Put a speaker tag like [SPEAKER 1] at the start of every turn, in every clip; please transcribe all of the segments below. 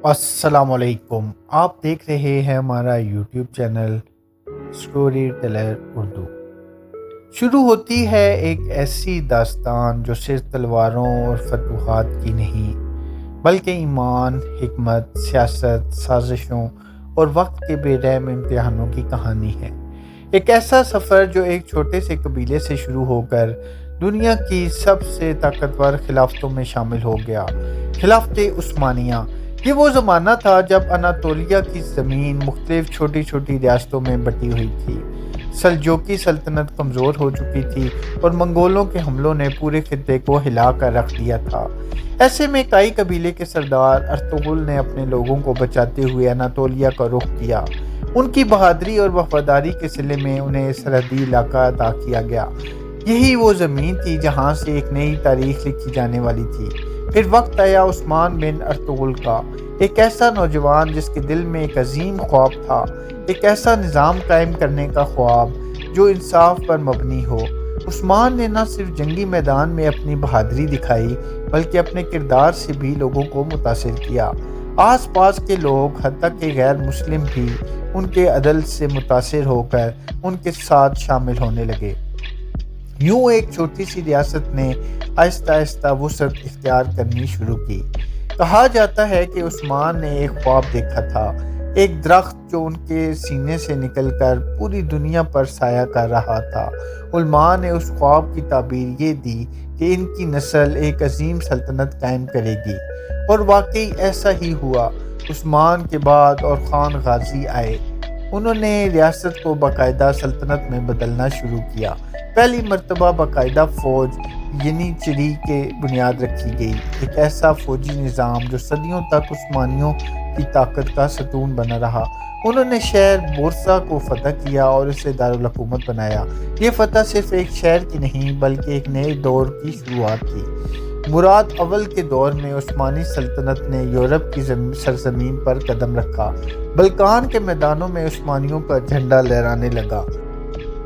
[SPEAKER 1] السلام علیکم، آپ دیکھ رہے ہیں ہمارا YouTube channel story teller Urdu. شروع ہوتی ہے ایک ایسی داستان جو صرف تلواروں اور فتوحات کی نہیں بلکہ ایمان، حکمت، سیاست، سازشوں اور وقت کے بے رحم امتحانوں کی کہانی ہے۔ ایک ایسا سفر جو ایک چھوٹے سے قبیلے سے شروع ہو کر دنیا کی سب سے طاقتور خلافتوں میں شامل ہو گیا۔ خلافت عثمانیہ، یہ وہ زمانہ تھا جب اناطولیہ کی زمین مختلف چھوٹی چھوٹی ریاستوں میں بٹی ہوئی تھی۔ سلجوقی سلطنت کمزور ہو چکی تھی اور منگولوں کے حملوں نے پورے خطے کو ہلا کر رکھ دیا تھا۔ ایسے میں کئی قبیلے کے سردار ارطغرل نے اپنے لوگوں کو بچاتے ہوئے اناطولیہ کا رخ کیا۔ ان کی بہادری اور وفاداری کے صلے میں انہیں سرحدی علاقہ عطا کیا گیا۔ یہی وہ زمین تھی جہاں سے ایک نئی تاریخ لکھی جانے والی تھی۔ پھر وقت آیا عثمان بن ارطغرل کا، ایک ایسا نوجوان جس کے دل میں ایک عظیم خواب تھا، ایک ایسا نظام قائم کرنے کا خواب جو انصاف پر مبنی ہو۔ عثمان نے نہ صرف جنگی میدان میں اپنی بہادری دکھائی بلکہ اپنے کردار سے بھی لوگوں کو متاثر کیا۔ آس پاس کے لوگ حتیٰ کہ غیر مسلم بھی ان کے عدل سے متاثر ہو کر ان کے ساتھ شامل ہونے لگے۔ یوں ایک چھوٹی سی ریاست نے آہستہ آہستہ وسعت اختیار کرنی شروع کی۔ کہا جاتا ہے کہ عثمان نے ایک خواب دیکھا تھا، ایک درخت جو ان کے سینے سے نکل کر پوری دنیا پر سایہ کر رہا تھا۔ علماء نے اس خواب کی تعبیر یہ دی کہ ان کی نسل ایک عظیم سلطنت قائم کرے گی، اور واقعی ایسا ہی ہوا۔ عثمان کے بعد اور خان غازی آئے، انہوں نے ریاست کو باقاعدہ سلطنت میں بدلنا شروع کیا۔ پہلی مرتبہ باقاعدہ فوج یعنی چری کے بنیاد رکھی گئی، ایک ایسا فوجی نظام جو صدیوں تک عثمانیوں کی طاقت کا ستون بنا رہا۔ انہوں نے شہر بورسا کو فتح کیا اور اسے دارالحکومت بنایا۔ یہ فتح صرف ایک شہر کی نہیں بلکہ ایک نئے دور کی شروعات تھی۔ مراد اول کے دور میں عثمانی سلطنت نے یورپ کی سرزمین پر قدم رکھا۔ بلقان کے میدانوں میں عثمانیوں کا جھنڈا لہرانے لگا۔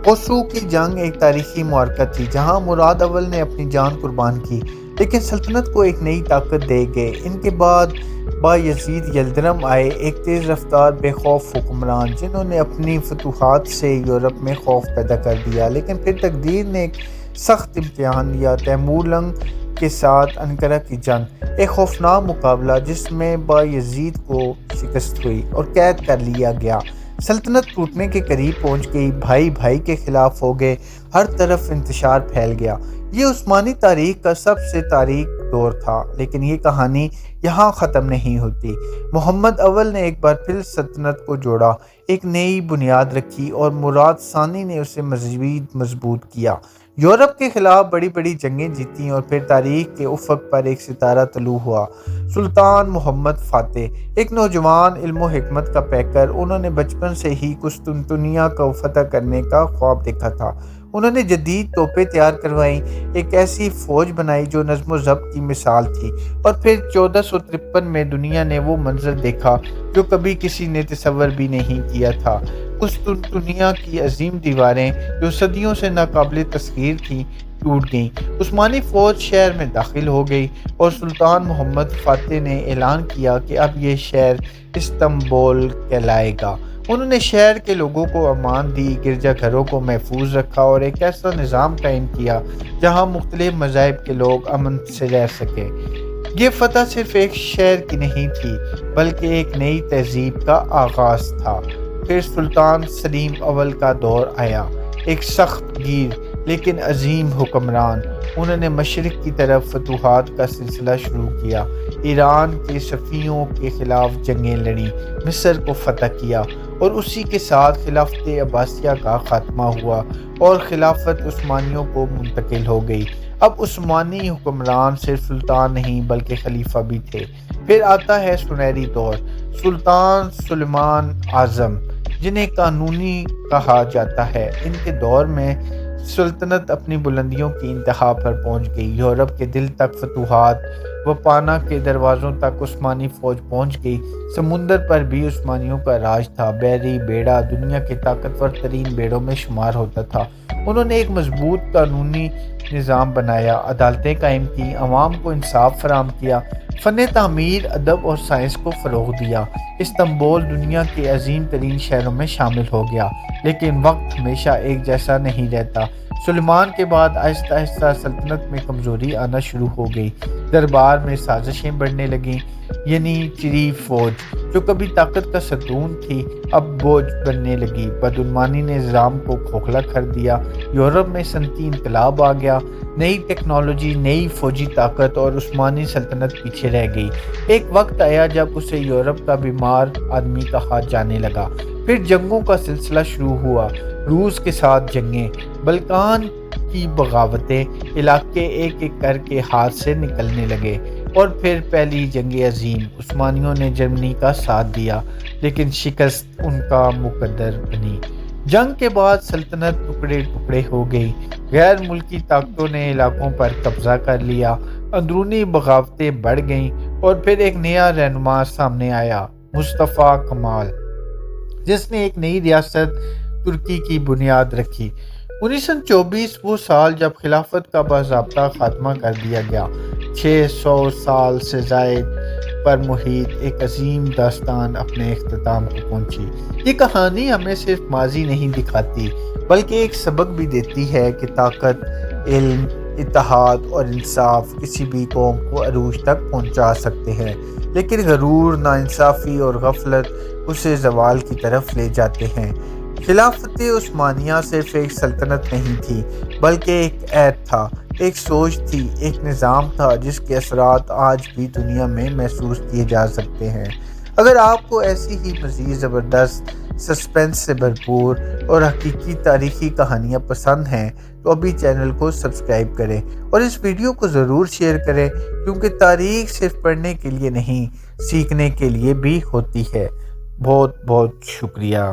[SPEAKER 1] قوسو کی جنگ ایک تاریخی معرکہ تھی جہاں مراد اول نے اپنی جان قربان کی لیکن سلطنت کو ایک نئی طاقت دے گئے۔ ان کے بعد بایزید یلدرم آئے، ایک تیز رفتار بے خوف حکمران جنہوں نے اپنی فتوحات سے یورپ میں خوف پیدا کر دیا۔ لیکن پھر تقدیر نے ایک سخت امتحان لیا، تیمورلنگ کے ساتھ انقرہ کی جنگ، ایک خوفناک مقابلہ جس میں بایزید کو شکست ہوئی اور قید کر لیا گیا۔ سلطنت ٹوٹنے کے قریب پہنچ گئی، بھائی بھائی کے خلاف ہو گئے، ہر طرف انتشار پھیل گیا۔ یہ عثمانی تاریخ کا سب سے تاریک دور تھا، لیکن یہ کہانی یہاں ختم نہیں ہوتی۔ محمد اول نے ایک بار پھر سلطنت کو جوڑا، ایک نئی بنیاد رکھی اور مراد ثانی نے اسے مزید مضبوط کیا۔ یورپ کے خلاف بڑی بڑی جنگیں جیتیں اور پھر تاریخ کے افق پر ایک ستارہ طلوع ہوا۔ سلطان محمد فاتح، ایک نوجوان علم و حکمت کا پیکر، انہوں نے بچپن سے ہی قسطنطنیہ کو فتح کرنے کا خواب دیکھا تھا۔ انہوں نے جدید توپیں تیار کروائیں، ایک ایسی فوج بنائی جو نظم و ضبط کی مثال تھی، اور پھر 1453 میں دنیا نے وہ منظر دیکھا جو کبھی کسی نے تصور بھی نہیں کیا تھا۔ قسطنطنیہ کی عظیم دیواریں جو صدیوں سے ناقابل تسخیر تھیں ٹوٹ گئیں۔ عثمانی فوج شہر میں داخل ہو گئی اور سلطان محمد فاتح نے اعلان کیا کہ اب یہ شہر استنبول کہلائے گا۔ انہوں نے شہر کے لوگوں کو امان دی، گرجا گھروں کو محفوظ رکھا اور ایک ایسا نظام قائم کیا جہاں مختلف مذاہب کے لوگ امن سے رہ سکیں۔ یہ فتح صرف ایک شہر کی نہیں تھی بلکہ ایک نئی تہذیب کا آغاز تھا۔ پھر سلطان سلیم اول کا دور آیا، ایک سخت گیر لیکن عظیم حکمران۔ انہوں نے مشرق کی طرف فتوحات کا سلسلہ شروع کیا، ایران کے صفیوں کے خلاف جنگیں لڑیں، مصر کو فتح کیا، اور اسی کے ساتھ خلافت عباسیہ کا خاتمہ ہوا اور خلافت عثمانیوں کو منتقل ہو گئی۔ اب عثمانی حکمران صرف سلطان نہیں بلکہ خلیفہ بھی تھے۔ پھر آتا ہے سنہری دور، سلطان سلیمان اعظم جنہیں قانونی کہا جاتا ہے۔ ان کے دور میں سلطنت اپنی بلندیوں کی انتہا پر پہنچ گئی۔ یورپ کے دل تک فتوحات، وپانا کے دروازوں تک عثمانی فوج پہنچ گئی۔ سمندر پر بھی عثمانیوں کا راج تھا، بحری بیڑا دنیا کے طاقتور ترین بیڑوں میں شمار ہوتا تھا۔ انہوں نے ایک مضبوط قانونی نظام بنایا، عدالتیں قائم کی، عوام کو انصاف فراہم کیا۔ فن تعمیر، ادب اور سائنس کو فروغ دیا۔ استنبول دنیا کے عظیم ترین شہروں میں شامل ہو گیا، لیکن وقت ہمیشہ ایک جیسا نہیں رہتا۔ سلیمان کے بعد آہستہ آہستہ سلطنت میں کمزوری آنا شروع ہو گئی۔ دربار میں سازشیں بڑھنے لگیں، یعنی چری فوج جو کبھی طاقت کا ستون تھی اب بوجھ بننے لگی۔ بدعنوانی نے نظام کو کھوکھلا کر دیا۔ یورپ میں صنعتی انقلاب آ گیا، نئی ٹیکنالوجی، نئی فوجی طاقت، اور عثمانی سلطنت پیچھے رہ گئی۔ ایک وقت آیا جب اسے یورپ کا بیمار آدمی کہا جانے لگا۔ پھر جنگوں کا سلسلہ شروع ہوا، روس کے ساتھ جنگیں، بلکان کی بغاوتیں، علاقے ایک ایک کر کے ہاتھ سے نکلنے لگے، اور پھر پہلی جنگ عظیم۔ عثمانیوں نے جرمنی کا ساتھ دیا، لیکن شکست ان کا مقدر بنی۔ جنگ کے بعد سلطنت ٹکڑے ٹکڑے ہو گئی، غیر ملکی طاقتوں نے علاقوں پر قبضہ کر لیا، اندرونی بغاوتیں بڑھ گئیں، اور پھر ایک نیا رہنما سامنے آیا، مصطفیٰ کمال، جس نے ایک نئی ریاست ترکی کی بنیاد رکھی۔ 1924 وہ سال جب خلافت کا باضابطہ خاتمہ کر دیا گیا۔ 600 سال سے زائد پر محیط ایک عظیم داستان اپنے اختتام کو پہنچی۔ یہ کہانی ہمیں صرف ماضی نہیں دکھاتی، بلکہ ایک سبق بھی دیتی ہے کہ طاقت، علم، اتحاد اور انصاف کسی بھی قوم کو عروج تک پہنچا سکتے ہیں، لیکن غرور، ناانصافی اور غفلت اسے زوال کی طرف لے جاتے ہیں۔ خلافت عثمانیہ صرف ایک سلطنت نہیں تھی، بلکہ ایک عہد تھا، ایک سوچ تھی، ایک نظام تھا جس کے اثرات آج بھی دنیا میں محسوس کیے جا سکتے ہیں۔ اگر آپ کو ایسی ہی مزید زبردست، سسپنس سے بھرپور اور حقیقی تاریخی کہانیاں پسند ہیں تو ابھی چینل کو سبسکرائب کریں اور اس ویڈیو کو ضرور شیئر کریں، کیونکہ تاریخ صرف پڑھنے کے لیے نہیں، سیکھنے کے لیے بھی ہوتی ہے۔ بہت بہت شکریہ۔